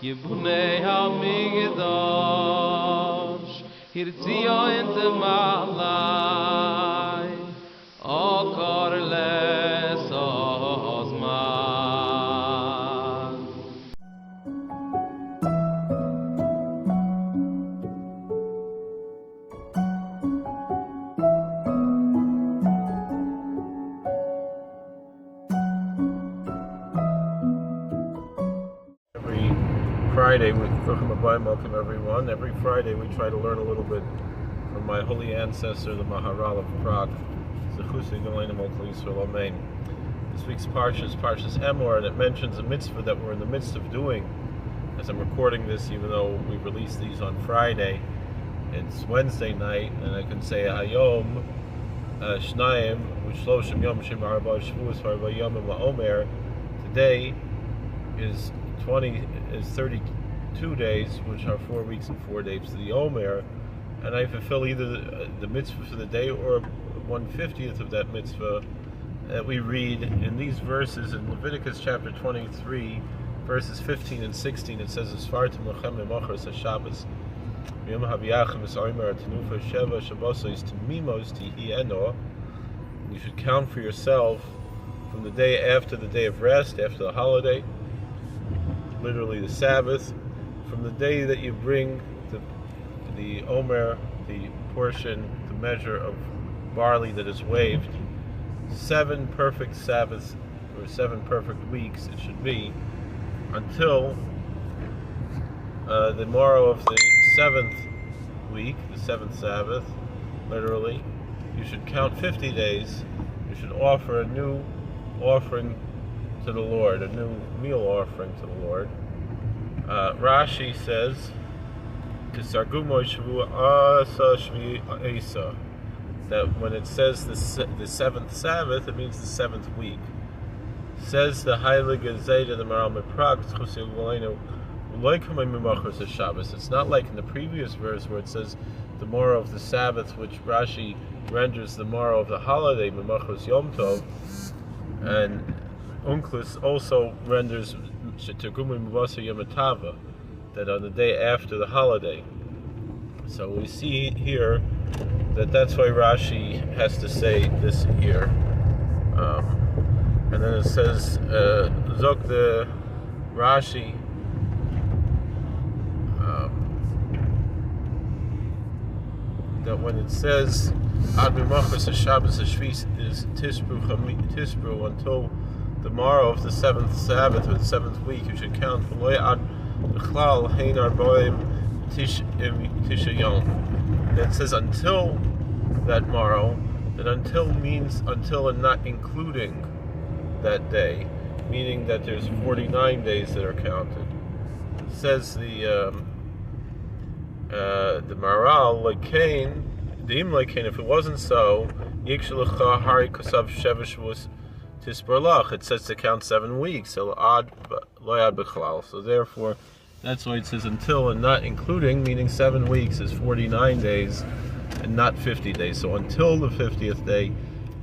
Yibunei HaMikdash Hirtzio in the Malai Okor les Ozman. Friday, welcome everyone. Every Friday we try to learn a little bit from my holy ancestor, the Maharal of Prague. This week's Parshas Emor, and it mentions a mitzvah that we're in the midst of doing. As I'm recording this, even though we release these on Friday, it's Wednesday night, and I can say Hayom Shnayim Ushloshim Yom Shem Arba Shavuos Harba Yom Omer. Today is 32 days, which are 4 weeks and 4 days to the Omer, and I fulfill either the mitzvah for the day or 1/50th of that mitzvah that we read in these verses in Leviticus chapter 23, verses 15 and 16. It says, "Asfartim lachem lemachos haShabbos, Yom Haviyachem es Omer Tanufa Sheva Shabbosos Timimos Tihi Eno." You should count for yourself from the day after the day of rest, after the holiday, literally the Sabbath, from the day that you bring the Omer, the portion, the measure of barley that is waved, 7 perfect Sabbaths, or 7 perfect weeks it should be, until the morrow of the 7th week, the 7th Sabbath, literally. You should count 50 days. You should offer a new offering to the Lord, a new meal offering to the Lord. Rashi says, that when it says the 7th Sabbath, it means the 7th week. Says the Heilige Zayda, the Maharal Prague, it's not like in the previous verse where it says the morrow of the Sabbath, which Rashi renders the morrow of the holiday, Memachos Yom Tov, and Unklus also renders that on the day after the holiday. So we see here that that's why Rashi has to say this here. And then it says, Zok the Rashi, that when it says Ad B'machos HaShabbos HaShvis is Tisbru until the morrow of the 7th Sabbath or the 7th week, you should count from Ad B'chlal Hein Arboim Tisha Yom. It says until that morrow, that until means until and not including that day, meaning that there's 49 days that are counted. It says the Maharal, if it wasn't so, it says to count 7 weeks. So therefore, that's why it says until and not including, meaning 7 weeks is 49 days and not 50 days. So until the 50th day,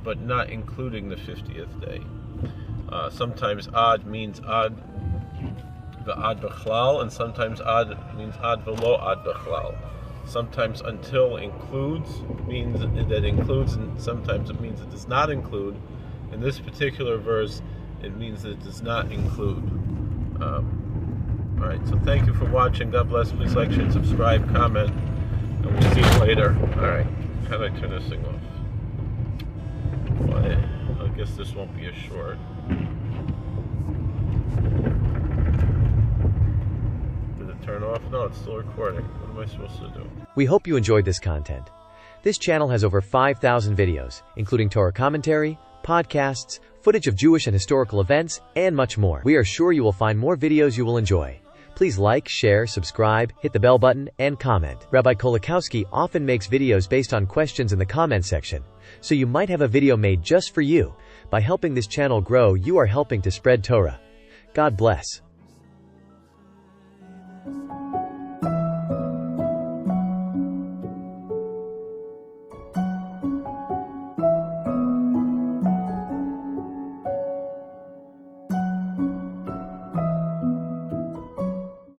but not including the 50th day. Sometimes ad means ad v'ad b'chlal, and sometimes ad means ad v'lo ad b'chlal. Sometimes until includes means that includes, and sometimes it means it does not include. In this particular verse, it means that it does not include. Alright, so thank you for watching. God bless. Please like, share, subscribe, comment, and we'll see you later. Alright, how do I turn this thing off? Well, I guess this won't be a short. Did it turn off? No, it's still recording. What am I supposed to do? We hope you enjoyed this content. This channel has over 5,000 videos, including Torah commentary, podcasts, footage of Jewish and historical events, and much more. We are sure you will find more videos you will enjoy. Please like, share, subscribe, hit the bell button, and comment. Rabbi Kolakowski often makes videos based on questions in the comment section, so you might have a video made just for you. By helping this channel grow, you are helping to spread Torah. God bless.